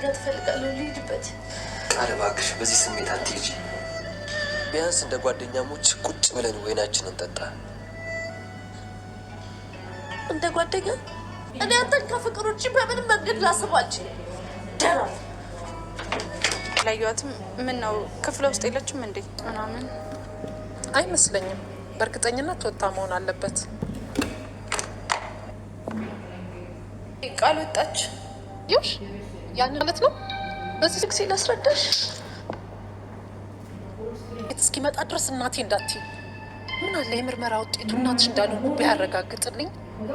ማግኘት እፈልጋለሁ። ልሂድበት። ቃል እባክሽ በዚህ ስሜት አትሄጂ። ቢያንስ እንደ ጓደኛሞች ቁጭ ብለን ወይናችንን እንጠጣ። እንደ ጓደኛ? እኔ አንተን ከፍቅር ውጭ በምንም መንገድ ላስብ አልችልም። ደራ ላየዋትም ምን ነው ክፍለ ውስጥ የለችም እንዴ? ምናምን አይመስለኝም። በእርግጠኝነት ወጣ መሆን አለበት። ቃል ወጣች። ይውሽ ያን ማለት ነው። በዚህ ጊዜ ላስረዳሽ እስኪመጣ ድረስ እናቴ እንዳትዪ። ምን አለ የምርመራ ውጤቱ እናትሽ እንዳልሆኑ ቢያረጋግጥልኝ።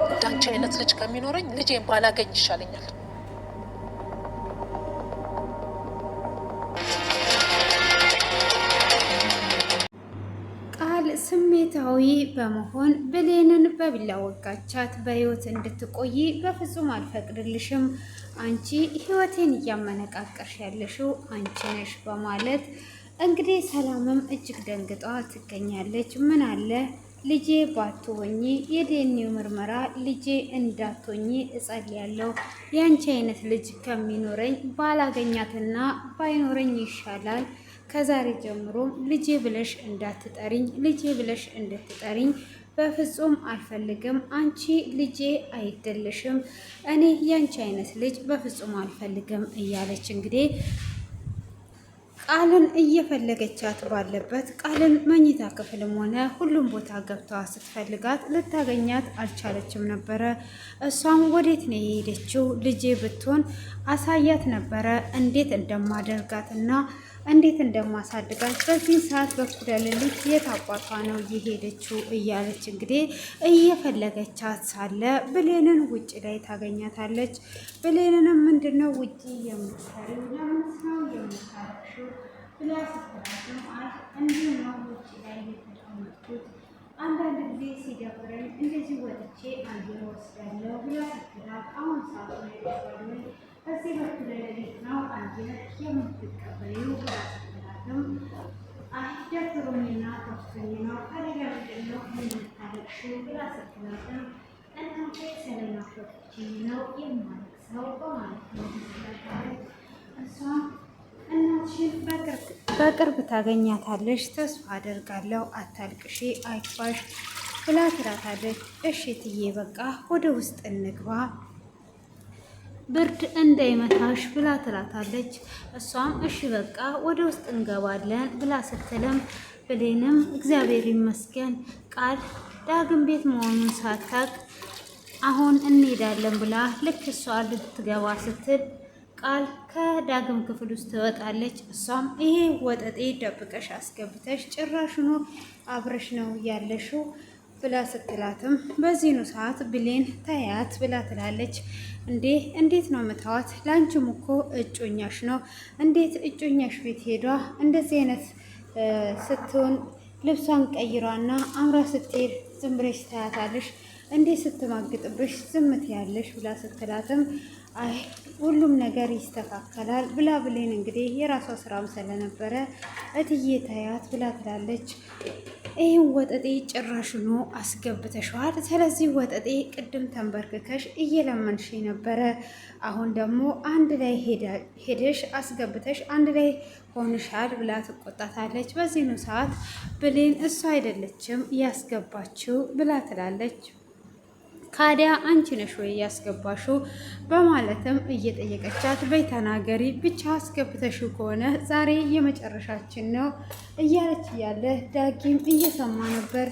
እንዳንቺ አይነት ልጅ ከሚኖረኝ ልጄን ባላገኝ ይሻለኛል። ቃል ስሜታዊ በመሆን ብሌንን በቢላ ወጋቻት። በህይወት እንድትቆይ በፍጹም አልፈቅድልሽም፣ አንቺ ህይወቴን እያመነቃቀርሽ ያለሽው አንቺ ነሽ በማለት እንግዲህ ሰላምም እጅግ ደንግጧ ትገኛለች። ምን አለ ልጄ ባትሆኚ፣ የዲኤንኤ ምርመራ ልጄ እንዳትሆኚ እጸልያለሁ። ያንቺ አይነት ልጅ ከሚኖረኝ ባላገኛትና ባይኖረኝ ይሻላል። ከዛሬ ጀምሮ ልጄ ብለሽ እንዳትጠሪኝ፣ ልጄ ብለሽ እንድትጠሪኝ በፍጹም አልፈልግም። አንቺ ልጄ አይደለሽም፣ እኔ ያንቺ አይነት ልጅ በፍጹም አልፈልግም እያለች እንግዲህ ቃልን እየፈለገቻት ባለበት ቃልን መኝታ ክፍልም ሆነ ሁሉም ቦታ ገብታ ስትፈልጋት ልታገኛት አልቻለችም ነበረ። እሷም ወዴት ነው የሄደችው? ልጄ ብትሆን አሳያት ነበረ እንዴት እንደማደርጋትና እንዴት እንደማሳድጋት። በዚህ ሰዓት በኩለ ሌሊት የት አባቷ ነው የሄደችው እያለች እንግዲህ እየፈለገቻት ሳለ ብሌንን ውጭ ላይ ታገኛታለች። ብሌንንም ምንድነው ውጭ የምትሰሪው? ለምን ነው የምታረግሽው ብላ ስትላትም እንዲሁ ነው ውጭ ላይ የተቀመጥኩት፣ አንዳንድ ጊዜ ሲደብረኝ እንደዚህ ወጥቼ አየር ወስዳለሁ ብላ ስትላት አሁን ሰዓቱ ነው በዚህ በኩል ሌሊት ነው አየር የምትቀበለው ብላ ስትላትም ደብሮኝና ከፍቶኝ ነው ከሌላ ምንድነው የምታለቅሽው ብላ ስትላትም እናንተ ስለናፈቀችኝ ነው የማለቅሰው በማለት ነው ስትላታለች። እሷም እናትሽን በቅርብ ታገኛታለሽ፣ ተስፋ አደርጋለሁ፣ አታልቅሺ፣ አይክፋሽ ብላ ትላታለች። እሺ ትዬ በቃ ወደ ውስጥ እንግባ ብርድ እንዳይመታሽ ብላ ትላታለች። እሷም እሺ በቃ ወደ ውስጥ እንገባለን ብላ ስትልም ብሌንም እግዚአብሔር ይመስገን ቃል ዳግም ቤት መሆኑን ሳታቅ አሁን እንሄዳለን ብላ ልክ እሷ ልትገባ ስትል ቃል ከዳግም ክፍል ውስጥ ትወጣለች። እሷም ይሄ ወጠጤ ደብቀሽ አስገብተሽ ጭራሽኑ አብረሽ ነው ያለሽው ብላ ስትላትም በዚህኑ ሰዓት ብሌን ታያት ብላ ትላለች። እንዴት ነው ምታዋት? ላንቺም እኮ እጮኛሽ ነው። እንዴት እጮኛሽ ቤት ሄዷ እንደዚህ አይነት ስትሆን ልብሷን ቀይሯና አምራ ስትሄድ ዝም ብለሽ ታያታለሽ፣ እንዴት ስትማግጥብሽ ዝም ትያለሽ ብላ ስትላትም አይ ሁሉም ነገር ይስተካከላል ብላ ብሌን እንግዲህ የራሷ ስራም ስለነበረ እትዬ ታያት ብላ ትላለች። ይህን ወጠጤ ጭራሽኑ አስገብተሽዋል። ስለዚህ ወጠጤ ቅድም ተንበርክከሽ እየለመንሽ ነበረ፣ አሁን ደግሞ አንድ ላይ ሄደሽ አስገብተሽ አንድ ላይ ሆንሻል ብላ ትቆጣታለች። በዚህኑ ሰዓት ብሌን እሷ አይደለችም ያስገባችው ብላ ትላለች። ካዲያ አንቺ ነሽ ወይ ያስገባሽው በማለትም እየጠየቀቻት በይ ተናገሪ፣ ብቻ አስገብተሽው ከሆነ ዛሬ የመጨረሻችን ነው እያለች እያለ ዳጊም እየሰማ ነበር።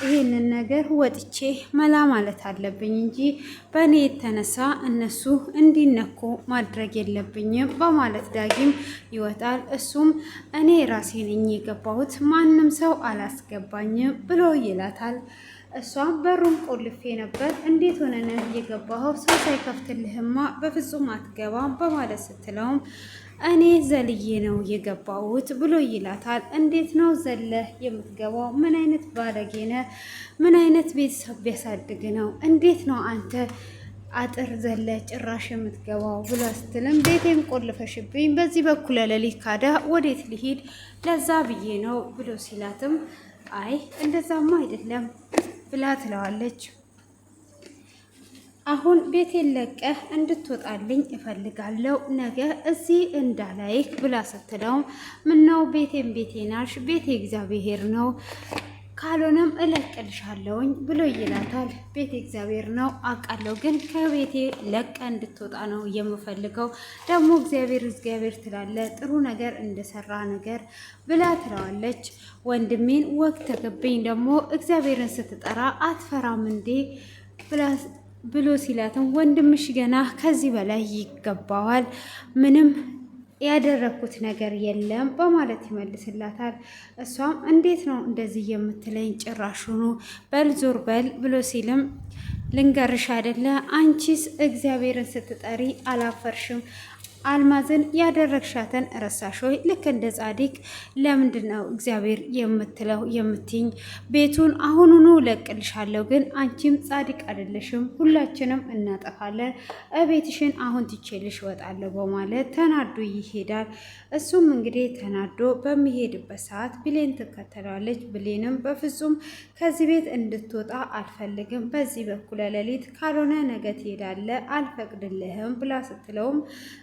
ይሄንን ነገር ወጥቼ መላ ማለት አለብኝ እንጂ በእኔ የተነሳ እነሱ እንዲነኩ ማድረግ የለብኝም በማለት ዳጊም ይወጣል። እሱም እኔ ራሴ ነኝ የገባሁት ማንም ሰው አላስገባኝም ብሎ ይላታል። እሷም በሩን ቆልፌ ነበር፣ እንዴት ሆነን የገባኸው? ሰው ሳይከፍትልህማ በፍጹም አትገባም በማለት ስትለውም እኔ ዘልዬ ነው የገባሁት ብሎ ይላታል። እንዴት ነው ዘለህ የምትገባው? ምን አይነት ባለጌ ነህ? ምን አይነት ቤተሰብ ቢያሳድግ ነው? እንዴት ነው አንተ አጥር ዘለ ጭራሽ የምትገባው ብላ ስትልም ቤቴን ቆልፈሽብኝ በዚህ በኩል ሌሊት ካዳ ወዴት ልሂድ? ለዛ ብዬ ነው ብሎ ሲላትም አይ እንደዛማ አይደለም ብላ ትለዋለች። አሁን ቤቴን ለቀህ እንድትወጣልኝ እፈልጋለሁ፣ ነገ እዚህ እንዳላይህ ብላ ስትለው ምነው ቤቴ ናሽ? ቤቴ እግዚአብሔር ነው፣ ካልሆነም እለቅልሻለሁኝ ብሎ ይላታል። ቤቴ እግዚአብሔር ነው አውቃለሁ፣ ግን ከቤቴ ለቀ እንድትወጣ ነው የምፈልገው። ደግሞ እግዚአብሔር ትላለ ጥሩ ነገር እንደሰራ ነገር ብላ ትለዋለች። ወንድሜን ወግ ተገብኝ ደግሞ እግዚአብሔርን ስትጠራ አትፈራም እንዴ ብሎ ሲላትም ወንድምሽ ገና ከዚህ በላይ ይገባዋል፣ ምንም ያደረኩት ነገር የለም በማለት ይመልስላታል። እሷም እንዴት ነው እንደዚህ የምትለኝ? ጭራሹኑ በል ዞር በል ብሎ ሲልም ልንገርሽ አይደለ አንቺስ እግዚአብሔርን ስትጠሪ አላፈርሽም? አልማዝን ያደረግሻትን ረሳሽ ወይ? ልክ እንደ ጻድቅ ለምንድን ነው እግዚአብሔር የምትለው የምትኝ? ቤቱን አሁኑኑ ለቅልሻለሁ፣ ግን አንቺም ጻድቅ አይደለሽም፣ ሁላችንም እናጠፋለን፣ እቤትሽን አሁን ትቼልሽ እወጣለሁ በማለት ተናዶ ይሄዳል። እሱም እንግዲህ ተናዶ በሚሄድበት ሰዓት ብሌን ትከተለዋለች። ብሌንም በፍጹም ከዚህ ቤት እንድትወጣ አልፈልግም፣ በዚህ በኩለ ሌሊት ካልሆነ ነገ ትሄዳለህ፣ አልፈቅድልህም ብላ ስትለውም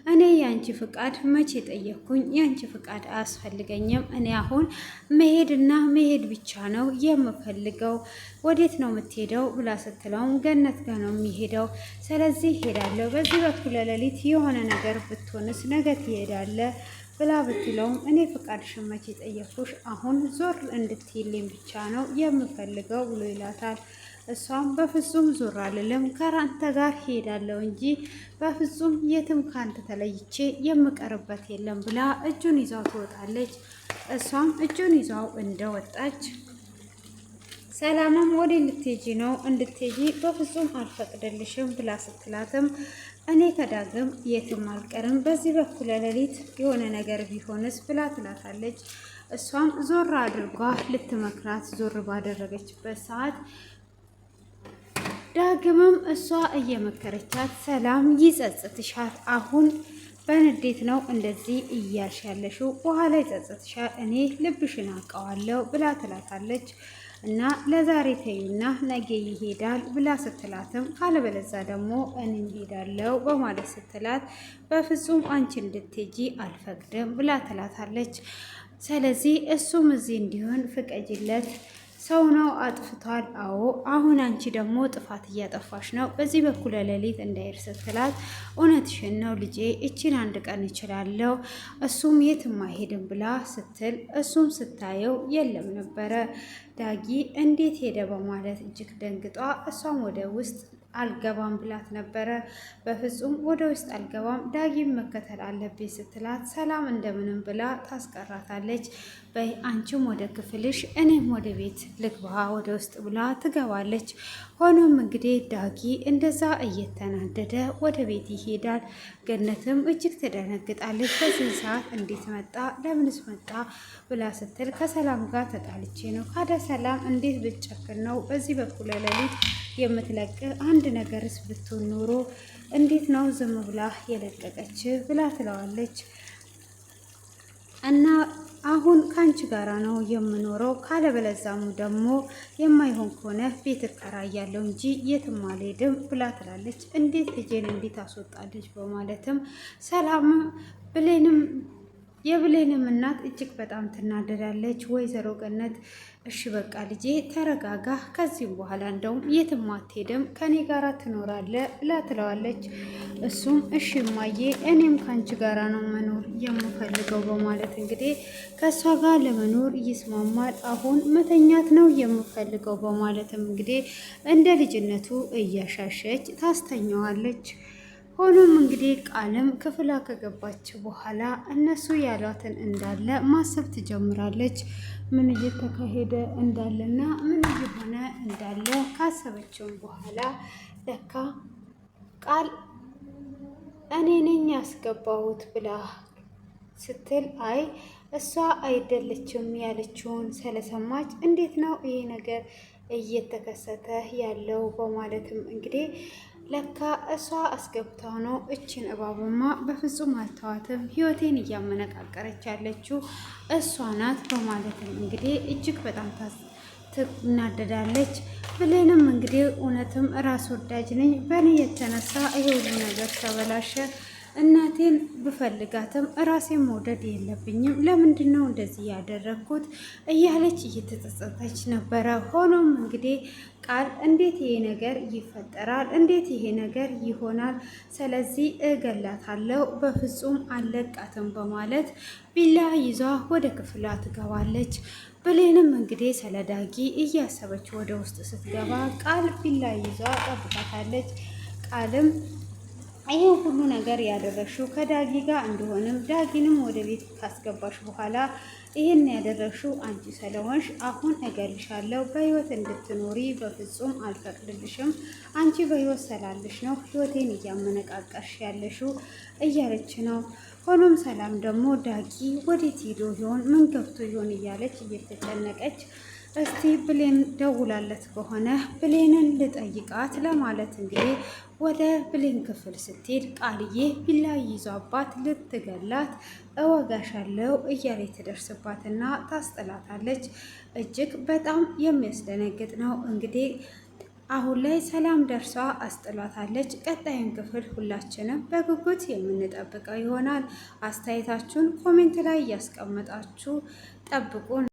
እኔ ያንቺ ፍቃድ መቼ ጠየቅኩኝ? ያንቺ ፍቃድ አያስፈልገኝም። እኔ አሁን መሄድና መሄድ ብቻ ነው የምፈልገው። ወዴት ነው የምትሄደው ብላ ስትለውም ገነት ጋር ነው የሚሄደው። ስለዚህ ሄዳለሁ። በዚህ በኩል ሌሊት የሆነ ነገር ብትሆንስ ነገ ትሄዳለህ ብላ ብትለውም እኔ ፍቃድሽን መቼ ጠየቅኩሽ? አሁን ዞር እንድትይልኝ ብቻ ነው የምፈልገው ብሎ ይላታል። እሷም በፍጹም ዞር አልልም፣ ከራንተ ጋር ሄዳለሁ እንጂ በፍጹም የትም ካንተ ተለይቼ የምቀርበት የለም ብላ እጁን ይዛው ትወጣለች። እሷም እጁን ይዛው እንደወጣች ሰላምም ወደ ልትሄጂ ነው? እንድትሄጂ በፍጹም አልፈቅድልሽም ብላ ስትላትም እኔ ከዳግም የትም አልቀርም፣ በዚህ በኩል ሌሊት የሆነ ነገር ቢሆንስ ብላ ትላታለች። እሷም ዞር አድርጓ ልትመክራት ዞር ባደረገችበት ሰዓት ዳግምም እሷ እየመከረቻት ሰላም ይጸጽትሻል፣ አሁን በንዴት ነው እንደዚህ እያልሽ ያለሽው፣ በኋላ ይጸጽትሻል፣ እኔ ልብሽን አውቀዋለሁ ብላ ትላታለች። እና ለዛሬ ተዩና ነገ ይሄዳል ብላ ስትላትም ካለበለዛ ደግሞ እኔም ሄዳለሁ በማለት ስትላት በፍጹም አንቺ እንድትሄጂ አልፈቅድም ብላ ትላታለች። ስለዚህ እሱም እዚህ እንዲሆን ፍቀጅለት፣ ሰው ነው አጥፍቷል። አዎ አሁን አንቺ ደግሞ ጥፋት እያጠፋሽ ነው፣ በዚህ በኩል ሌሊት እንዳይር ስትላት እውነትሽን ነው ልጄ፣ እቺን አንድ ቀን እችላለሁ፣ እሱም የትም አይሄድም ብላ ስትል እሱም ስታየው የለም ነበረ። ዳጊ እንዴት ሄደ በማለት እጅግ ደንግጧ እሷም ወደ ውስጥ አልገባም ብላት ነበረ። በፍጹም ወደ ውስጥ አልገባም፣ ዳጊም መከተል አለብኝ ስትላት ሰላም እንደምንም ብላ ታስቀራታለች። በይ አንቺም ወደ ክፍልሽ እኔም ወደ ቤት ልግባ ወደ ውስጥ ብላ ትገባለች። ሆኖም እንግዲህ ዳጊ እንደዛ እየተናደደ ወደ ቤት ይሄዳል። ገነትም እጅግ ትደነግጣለች። በዚህ ሰዓት እንዴት መጣ? ለምንስ መጣ ብላ ስትል ከሰላም ጋር ተጣልቼ ነው። ካደ ሰላም እንዴት ብትጨክን ነው በዚህ በኩል ሌሊት የምትለቅ? አንድ ነገርስ ብትሆን ኖሮ እንዴት ነው ዝም ብላ የለቀቀች ብላ ትለዋለች። እና አሁን ከአንቺ ጋራ ነው የምኖረው፣ ካለበለዛሙ ደግሞ የማይሆን ከሆነ ቤት እከራያለሁ እንጂ የትም አልሄድም ብላ ትላለች። እንዴት ልጄን እንዴት አስወጣለች በማለትም ሰላም የብሌንም እናት እጅግ በጣም ትናደዳለች። ወይዘሮ ገነት እሺ በቃ ልጄ ተረጋጋ፣ ከዚህም በኋላ እንደውም የትም አትሄድም ከኔ ጋራ ትኖራለህ ብላ ትለዋለች። እሱም እሺ እማዬ እኔም ከአንቺ ጋራ ነው መኖር የምፈልገው በማለት እንግዲህ ከእሷ ጋር ለመኖር ይስማማል። አሁን መተኛት ነው የምፈልገው በማለትም እንግዲህ እንደ ልጅነቱ እያሻሸች ታስተኛዋለች። ሆኖም እንግዲህ ቃልም ክፍላ ከገባች በኋላ እነሱ ያሏትን እንዳለ ማሰብ ትጀምራለች። ምን እየተካሄደ እንዳለና ምን እየሆነ እንዳለ ካሰበችውም በኋላ ለካ ቃል እኔ ነኝ ያስገባሁት ብላ ስትል አይ እሷ አይደለችም ያለችውን ስለሰማች እንዴት ነው ይሄ ነገር እየተከሰተ ያለው በማለትም እንግዲህ ለካ እሷ አስገብታ ነው። እችን እባብማ በፍጹም አልተዋትም፣ ህይወቴን እያመነቃቀረች ያለችው እሷ ናት በማለትም እንግዲህ እጅግ በጣም ትናደዳለች። ብሌንም እንግዲህ እውነትም ራስ ወዳጅ ነኝ፣ በእኔ የተነሳ ይሄ ሁሉ ነገር ተበላሸ። እናቴን ብፈልጋትም ራሴን መውደድ የለብኝም፣ ለምንድን ነው እንደዚህ ያደረግኩት እያለች እየተጸጸተች ነበረ። ሆኖም እንግዲህ ቃል እንዴት ይሄ ነገር ይፈጠራል? እንዴት ይሄ ነገር ይሆናል? ስለዚህ እገላታለሁ፣ በፍጹም አልለቃትም በማለት ቢላ ይዟ ወደ ክፍሏ ትገባለች። ብሌንም እንግዲህ ስለ ዳጊ እያሰበች ወደ ውስጥ ስትገባ ቃል ቢላ ይዟ ጠብቃታለች። ቃልም ይሄ ሁሉ ነገር ያደረግሽው ከዳጊ ጋር እንደሆንም ዳጊንም ወደ ቤት ካስገባሽ በኋላ ይህን ያደረግሽው አንቺ ስለሆንሽ አሁን እገልሻለሁ። በህይወት እንድትኖሪ በፍጹም አልፈቅድልሽም። አንቺ በህይወት ስላለሽ ነው ህይወቴን እያመነቃቀሽ ያለሽው እያለች ነው። ሆኖም ሰላም ደግሞ ዳጊ ወዴት ሄዶ ይሆን ምን ገብቶ ይሆን እያለች እየተጨነቀች እስቲ ብሌን ደውላለት ከሆነ ብሌንን ልጠይቃት ለማለት እንግዲህ ወደ ብሌን ክፍል ስትሄድ ቃልዬ ቢላ ይዟባት ልትገላት እወጋሻለሁ እያለች ትደርስባትና ታስጥላታለች። እጅግ በጣም የሚያስደነግጥ ነው። እንግዲህ አሁን ላይ ሰላም ደርሷ አስጥላታለች። ቀጣዩን ክፍል ሁላችንም በጉጉት የምንጠብቀው ይሆናል። አስተያየታችሁን ኮሜንት ላይ እያስቀመጣችሁ ጠብቁን።